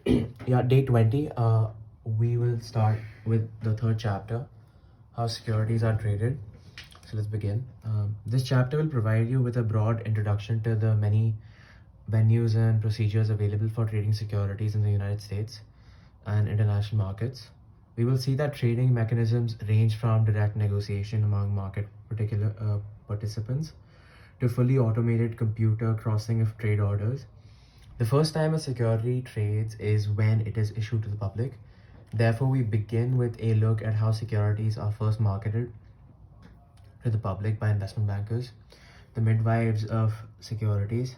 Yeah, day 20, we will start with the third chapter, how securities are traded. So let's begin. This chapter will provide you with a broad introduction to the many venues and procedures available for trading securities in the United States and international markets. We will see that trading mechanisms range from direct negotiation among market particular participants to fully automated computer crossing of trade orders. The first time a security trades is when it is issued to the public. Therefore, we begin with a look at how securities are first marketed to the public by investment bankers, the midwives of securities.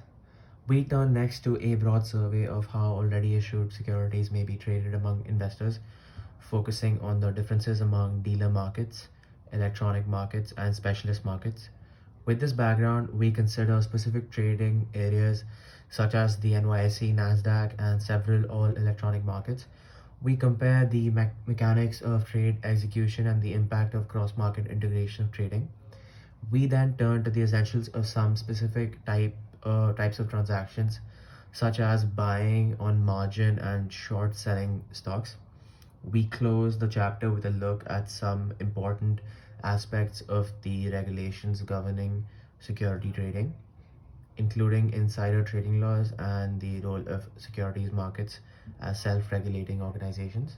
We turn next to a broad survey of how already issued securities may be traded among investors, focusing on the differences among dealer markets, electronic markets, and specialist markets. With this background, we consider specific trading areas such as the NYSE, NASDAQ, and several all electronic markets. We compare the mechanics of trade execution and the impact of cross market integration of trading. We then turn to the essentials of some specific types of transactions, such as buying on margin and short selling stocks. We close the chapter with a look at some important aspects of the regulations governing security trading, including insider trading laws and the role of securities markets as self regulating organizations.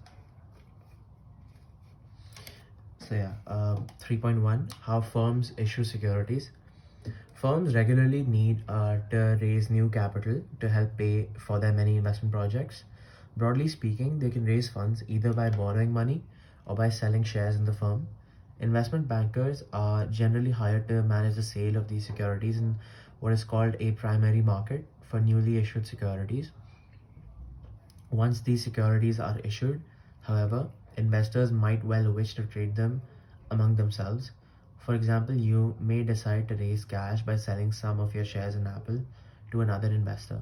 So, 3.1, how firms issue securities. Firms regularly need to raise new capital to help pay for their many investment projects. Broadly speaking, they can raise funds either by borrowing money or by selling shares in the firm. Investment bankers are generally hired to manage the sale of these securities in what is called a primary market for newly issued securities. Once these securities are issued, however, investors might well wish to trade them among themselves. For example, you may decide to raise cash by selling some of your shares in Apple to another investor.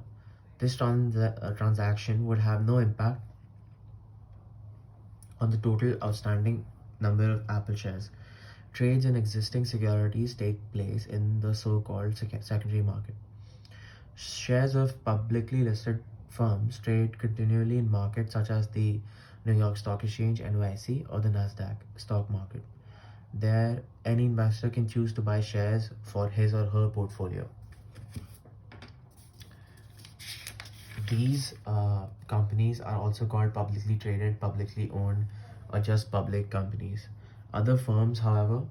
This transaction would have no impact on the total outstanding number of Apple shares. Trades in existing securities take place in the so called secondary market. Shares of publicly listed firms trade continually in markets such as the New York Stock Exchange (NYSE) or the Nasdaq stock market. There, any investor can choose to buy shares for his or her portfolio. These companies are also called publicly traded, publicly owned, or just public companies. Other firms, however,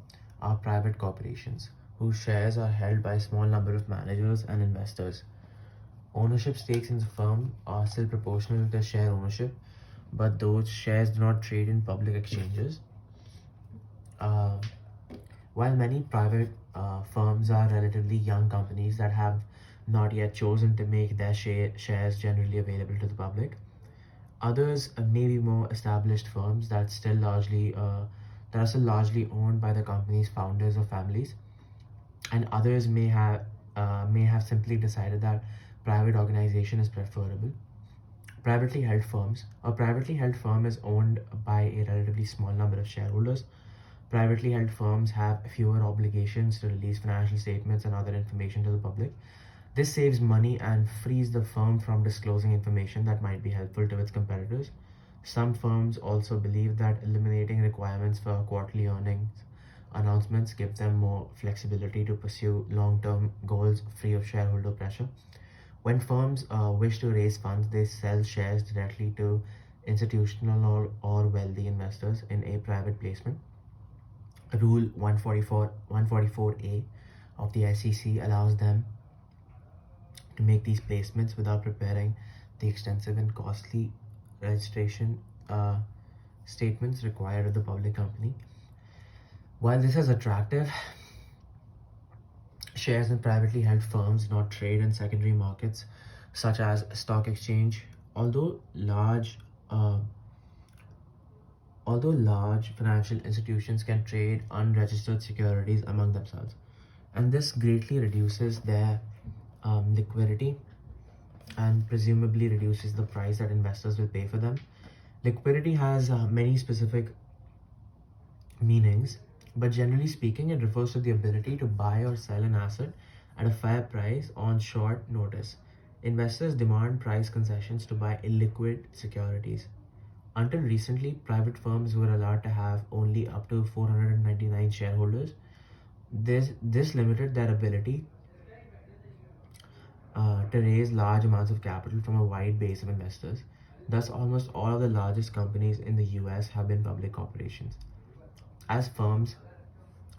are private corporations whose shares are held by a small number of managers and investors. Ownership stakes in the firm are still proportional to share ownership, but those shares do not trade in public exchanges. Uh, while many private firms are relatively young companies that have not yet chosen to make their shares generally available to the public, others may be more established firms that are still largely owned by the company's founders or families, and others may have simply decided that private organization is preferable. Privately held firms. A privately held firm is owned by a relatively small number of shareholders. Privately held firms have fewer obligations to release financial statements and other information to the public. This saves money and frees the firm from disclosing information that might be helpful to its competitors. Some firms also believe that eliminating requirements for quarterly earnings announcements give them more flexibility to pursue long term goals free of shareholder pressure. When firms wish to raise funds, they sell shares directly to institutional or wealthy investors in a private placement. Rule 144A of the SEC allows them to make these placements without preparing the extensive and costly registration statements required of the public company. While this is attractive, shares in privately held firms do not trade in secondary markets such as stock exchange, although large uh, although large financial institutions can trade unregistered securities among themselves, and this greatly reduces their liquidity and presumably reduces the price that investors will pay for them. Liquidity has many specific meanings, but generally speaking, it refers to the ability to buy or sell an asset at a fair price on short notice. Investors demand price concessions to buy illiquid securities. Until recently, private firms were allowed to have only up to 499 shareholders. This limited their ability to raise large amounts of capital from a wide base of investors. Thus, almost all of the largest companies in the US have been public corporations. As firms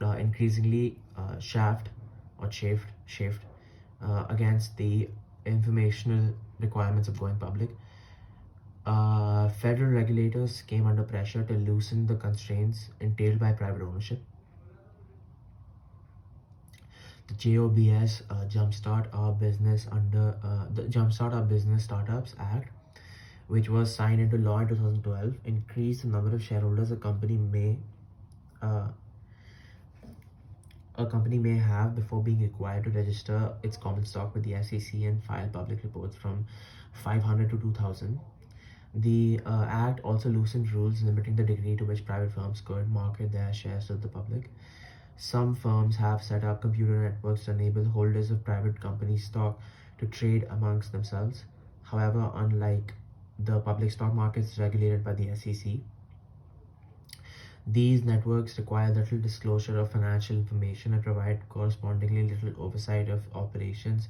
increasingly shift against the informational requirements of going public, federal regulators came under pressure to loosen the constraints entailed by private ownership. The JOBS Jumpstart Our Business under the Jumpstart Our Business Startups Act, which was signed into law in 2012, increased the number of shareholders uh, a company may have before being required to register its common stock with the SEC and file public reports from 500 to 2,000. The Act also loosened rules limiting the degree to which private firms could market their shares to the public. Some firms have set up computer networks to enable holders of private company stock to trade amongst themselves. However, unlike the public stock markets regulated by the SEC, these networks require little disclosure of financial information and provide correspondingly little oversight of operations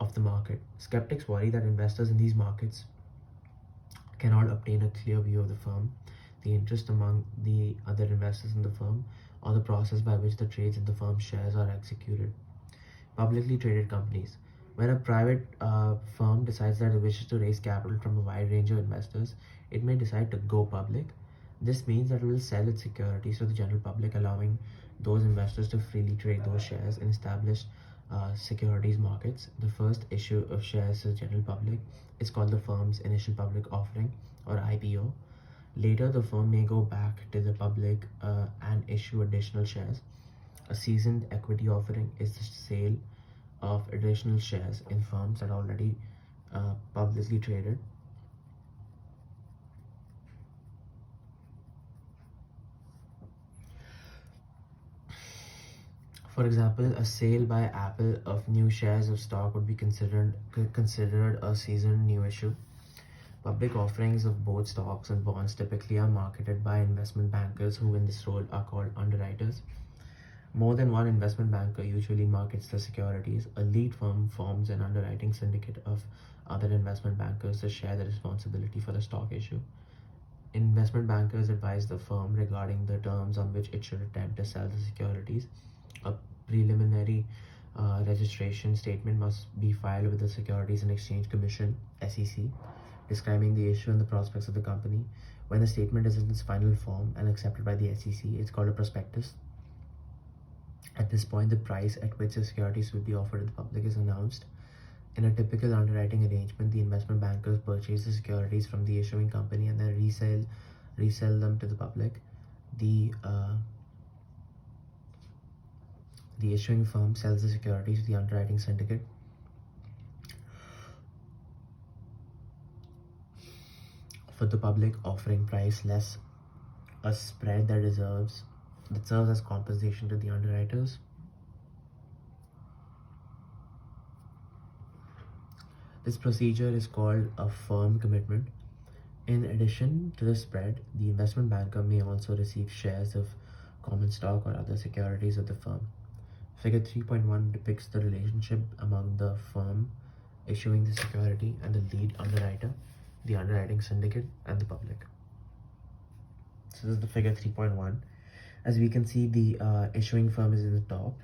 of the market. Skeptics worry that investors in these markets cannot obtain a clear view of the firm, the interest among the other investors in the firm, or the process by which the trades in the firm's shares are executed. Publicly traded companies. When a private firm decides that it wishes to raise capital from a wide range of investors, it may decide to go public. This means that it will sell its securities to the general public, allowing those investors to freely trade those shares in established securities markets. The first issue of shares to the general public is called the firm's initial public offering, or IPO. Later, the firm may go back to the public and issue additional shares. A seasoned equity offering is the sale of additional shares in firms that are already publicly traded. For example, a sale by Apple of new shares of stock would be considered a seasoned new issue. Public offerings of both stocks and bonds typically are marketed by investment bankers who in this role are called underwriters. More than one investment banker usually markets the securities. A lead firm forms an underwriting syndicate of other investment bankers to share the responsibility for the stock issue. Investment bankers advise the firm regarding the terms on which it should attempt to sell the securities. A preliminary registration statement must be filed with the Securities and Exchange Commission (SEC), describing the issue and the prospects of the company. When the statement is in its final form and accepted by the SEC, it's called a prospectus. At this point, the price at which the securities will be offered to the public is announced. In a typical underwriting arrangement, the investment bankers purchase the securities from the issuing company and then resell them to the public. The issuing firm sells the securities to the underwriting syndicate. For the public, offering price less a spread that serves as compensation to the underwriters. This procedure is called a firm commitment. In addition to the spread, the investment banker may also receive shares of common stock or other securities of the firm. Figure 3.1 depicts the relationship among the firm issuing the security and the lead underwriter, the underwriting syndicate, and the public. So this is the figure 3.1. As we can see, the issuing firm is in the top,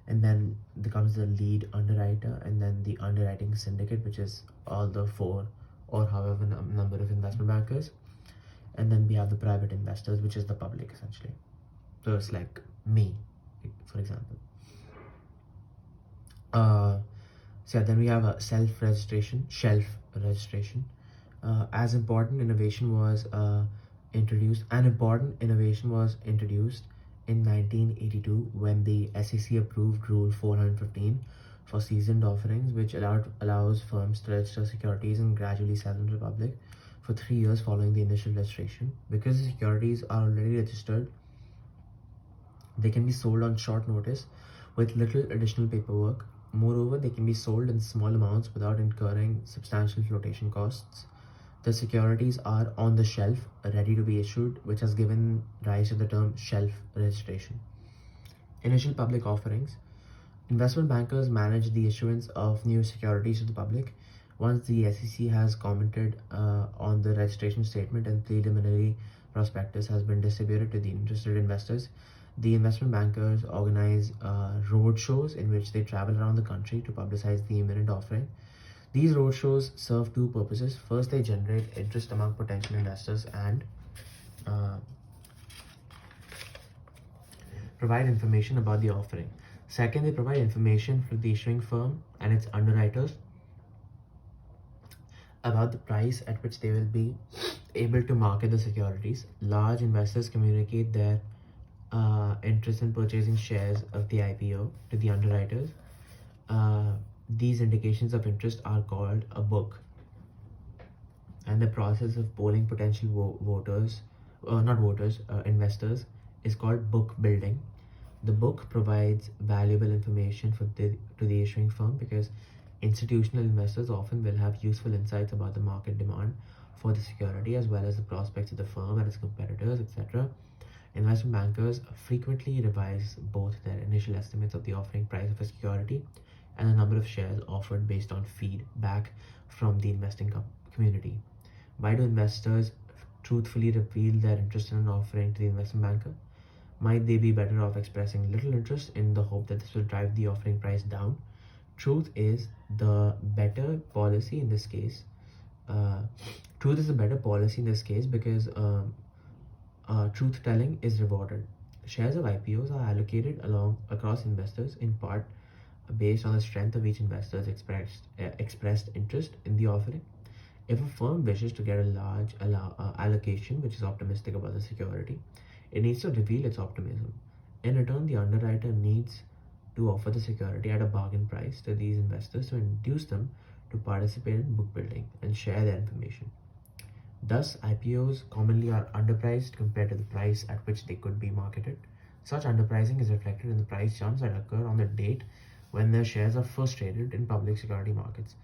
and then comes the lead underwriter, and then the underwriting syndicate, which is all the four or however number of investment bankers, and then we have the private investors, which is the public essentially. So it's like me, for example. So then we have a shelf registration. As important innovation was introduced. An important innovation was introduced in 1982 when the SEC approved Rule 415 for seasoned offerings, which allows firms to register securities and gradually sell them to the public for 3 years following the initial registration. Because the securities are already registered, they can be sold on short notice with little additional paperwork. Moreover, they can be sold in small amounts without incurring substantial flotation costs. The securities are on the shelf, ready to be issued, which has given rise to the term shelf registration. Initial public offerings. Investment bankers manage the issuance of new securities to the public. Once the SEC has commented on the registration statement and preliminary prospectus has been distributed to the interested investors, the investment bankers organize road shows in which they travel around the country to publicize the imminent offering. These roadshows serve two purposes. First, they generate interest among potential investors and uh, provide information about the offering. Second, they provide information for the issuing firm and its underwriters about the price at which they will be able to market the securities. Large investors communicate their interest in purchasing shares of the IPO to the underwriters. These indications of interest are called a book, and the process of polling potential investors is called book building. The book provides valuable information to the issuing firm because institutional investors often will have useful insights about the market demand for the security as well as the prospects of the firm and its competitors, etc. Investment bankers frequently revise both their initial estimates of the offering price of a security and the number of shares offered based on feedback from the investing community. Why do investors truthfully reveal their interest in an offering to the investment banker? Might they be better off expressing little interest in the hope that this will drive the offering price down? Truth is the better policy in this case. Truth is a better policy in this case because truth telling is rewarded. Shares of IPOs are allocated across investors in part based on the strength of each investor's expressed interest in the offering. If a firm wishes to get a large allocation which is optimistic about the security, it needs to reveal its optimism. In return, the underwriter needs to offer the security at a bargain price to these investors to induce them to participate in book building and share their information. Thus, IPOs commonly are underpriced compared to the price at which they could be marketed. Such underpricing is reflected in the price jumps that occur on the date when their shares are first traded in public security markets.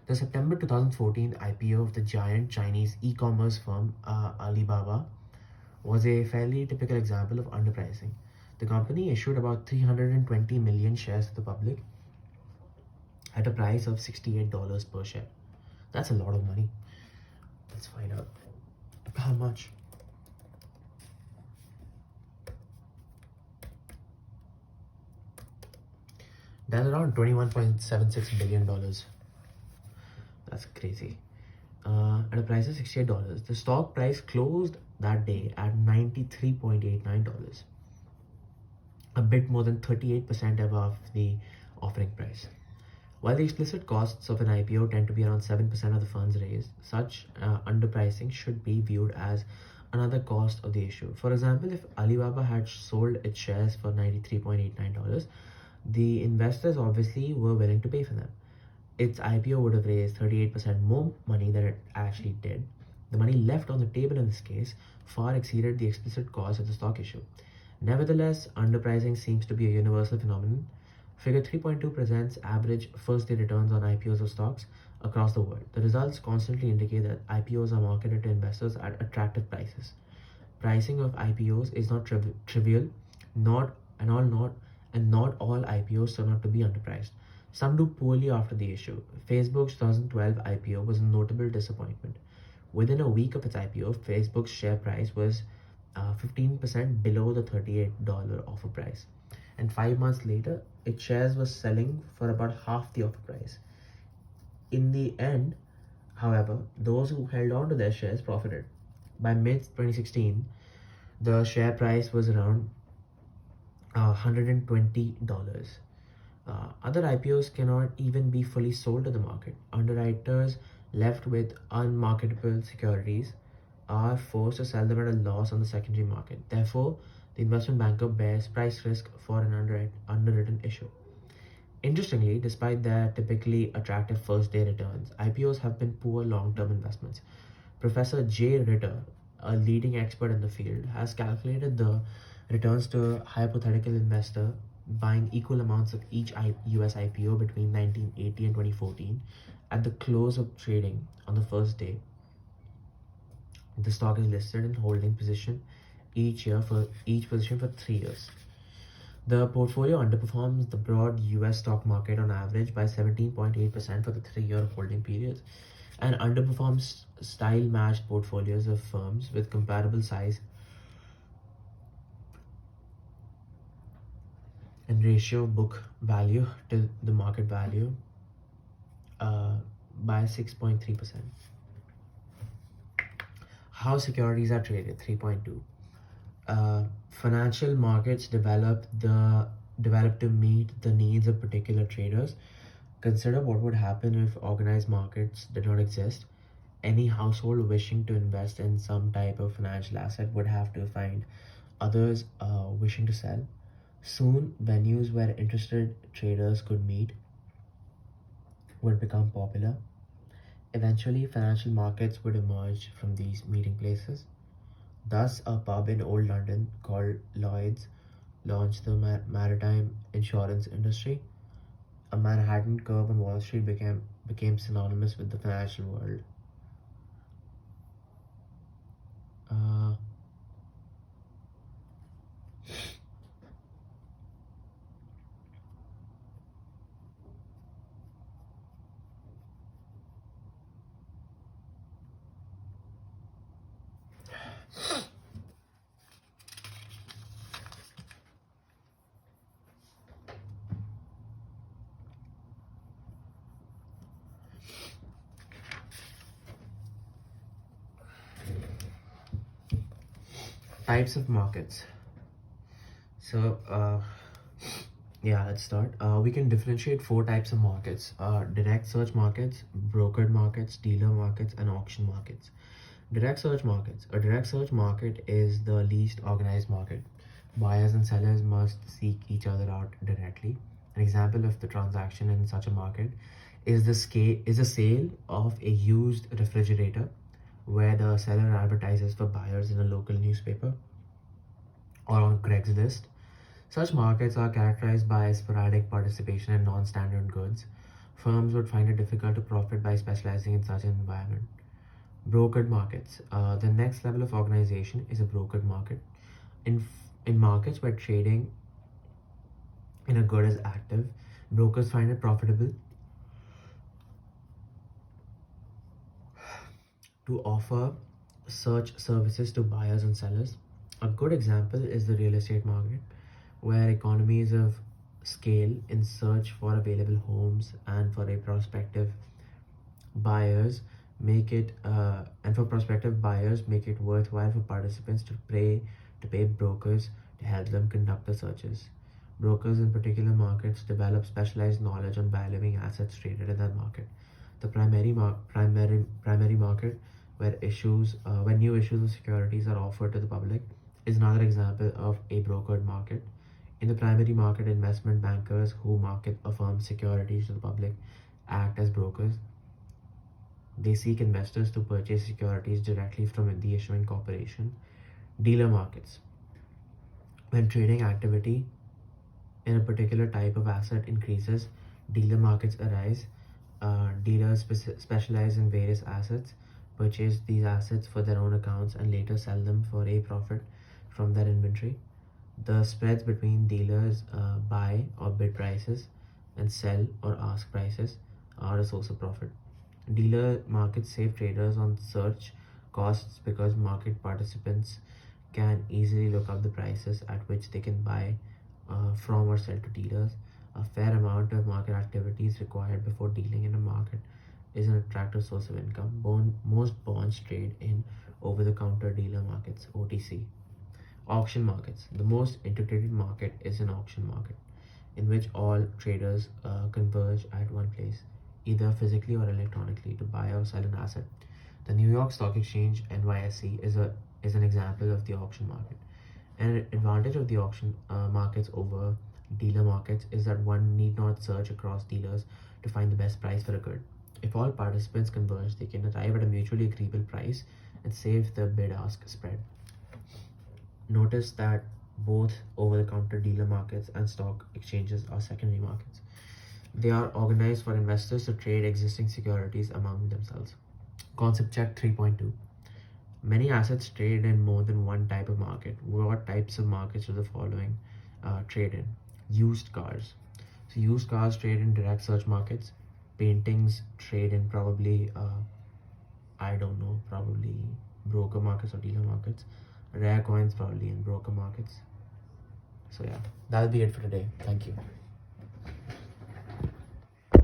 The September 2014 IPO of the giant Chinese e-commerce firm Alibaba was a fairly typical example of underpricing. The company issued about 320 million shares to the public at a price of $68 per share. That's a lot of money. Let's find out how much. That's around $21.76 billion. That's crazy. At a price of $68, the stock price closed that day at $93.89, a bit more than 38% above the offering price. While the explicit costs of an IPO tend to be around 7% of the funds raised, such underpricing should be viewed as another cost of the issue. For example, if Alibaba had sold its shares for $93.89, the investors obviously were willing to pay for them. Its IPO would have raised 38% more money than it actually did. The money left on the table in this case far exceeded the explicit cost of the stock issue. Nevertheless, underpricing seems to be a universal phenomenon. Figure 3.2 presents average first-day returns on IPOs of stocks across the world. The results constantly indicate that IPOs are marketed to investors at attractive prices. Pricing of IPOs is not trivial, not all IPOs turn out to be underpriced. Some do poorly after the issue. Facebook's 2012 IPO was a notable disappointment. Within a week of its IPO, Facebook's share price was 15% below the $38 offer price. And 5 months later, its shares were selling for about half the offer price. In the end, however, those who held on to their shares profited. By mid-2016, the share price was around $120. Other IPOs cannot even be fully sold to the market. Underwriters left with unmarketable securities are forced to sell them at a loss on the secondary market. Therefore, the investment banker bears price risk for an underwritten issue. Interestingly, despite their typically attractive first-day returns, IPOs have been poor long-term investments. Professor Jay Ritter, a leading expert in the field, has calculated the returns to a hypothetical investor buying equal amounts of each US IPO between 1980 and 2014. At the close of trading on the first day, the stock is listed and holding position each position for 3 years. The portfolio underperforms the broad US stock market on average by 17.8% for the 3-year holding period and underperforms style matched portfolios of firms with comparable size and ratio of book value to the market value by 6.3%. How securities are traded, 3.2. Financial markets develop to meet the needs of particular traders. Consider what would happen if organized markets did not exist. Any household wishing to invest in some type of financial asset would have to find others wishing to sell. Soon, venues where interested traders could meet would become popular. Eventually, financial markets would emerge from these meeting places. Thus, a pub in Old London called Lloyd's launched the maritime insurance industry. A Manhattan curb on Wall Street became synonymous with the financial world. Uh, Types of markets. So, yeah, let's start. We can differentiate 4 types of markets: direct search markets, brokered markets, dealer markets, and auction markets. Direct search markets. A direct search market is the least organized market. Buyers and sellers must seek each other out directly. An example of the transaction in such a market is the sale of a used refrigerator, where the seller advertises for buyers in a local newspaper or on Craigslist. Such markets are characterized by sporadic participation in non-standard goods. Firms would find it difficult to profit by specializing in such an environment. Brokered markets. The next level of organization is a brokered market. In markets where trading in a good is active, brokers find it profitable to offer search services to buyers and sellers. A good example is the real estate market, where economies of scale in search for available homes and for prospective buyers make it worthwhile for participants to pay brokers to help them conduct the searches. Brokers in particular markets develop specialized knowledge on valuing assets traded in that market. The primary market, where new issues of securities are offered to the public, is another example of a brokered market. In the primary market, investment bankers who market a firm's securities to the public act as brokers. They seek investors to purchase securities directly from the issuing corporation. Dealer markets. When trading activity in a particular type of asset increases, dealer markets arise. Dealers specialize in various assets, purchase these assets for their own accounts, and later sell them for a profit from their inventory. The spreads between dealers' buy or bid prices and sell or ask prices are a source of profit. Dealer markets save traders on search costs because market participants can easily look up the prices at which they can buy from or sell to dealers. A fair amount of market activity is required before dealing in a market is an attractive source of income. Most bonds trade in over-the-counter dealer markets, OTC. Auction markets. The most integrated market is an auction market, in which all traders converge at one place, either physically or electronically, to buy or sell an asset. The New York Stock Exchange (NYSE) is an example of the auction market. An advantage of the auction markets over dealer markets is that one need not search across dealers to find the best price for a good. If all participants converge, they can arrive at a mutually agreeable price and save the bid-ask spread. Notice that Both over-the-counter dealer markets and stock exchanges are secondary markets. They are organized for investors to trade existing securities among themselves. Concept check 3.2. Many assets trade in more than one type of market. What types of markets are the following trade in? Used cars. So used cars trade in direct search markets. Paintings trade in probably, I don't know, probably broker markets or dealer markets. Rare coins probably in broker markets. So yeah, that'll be it for today. Thank you.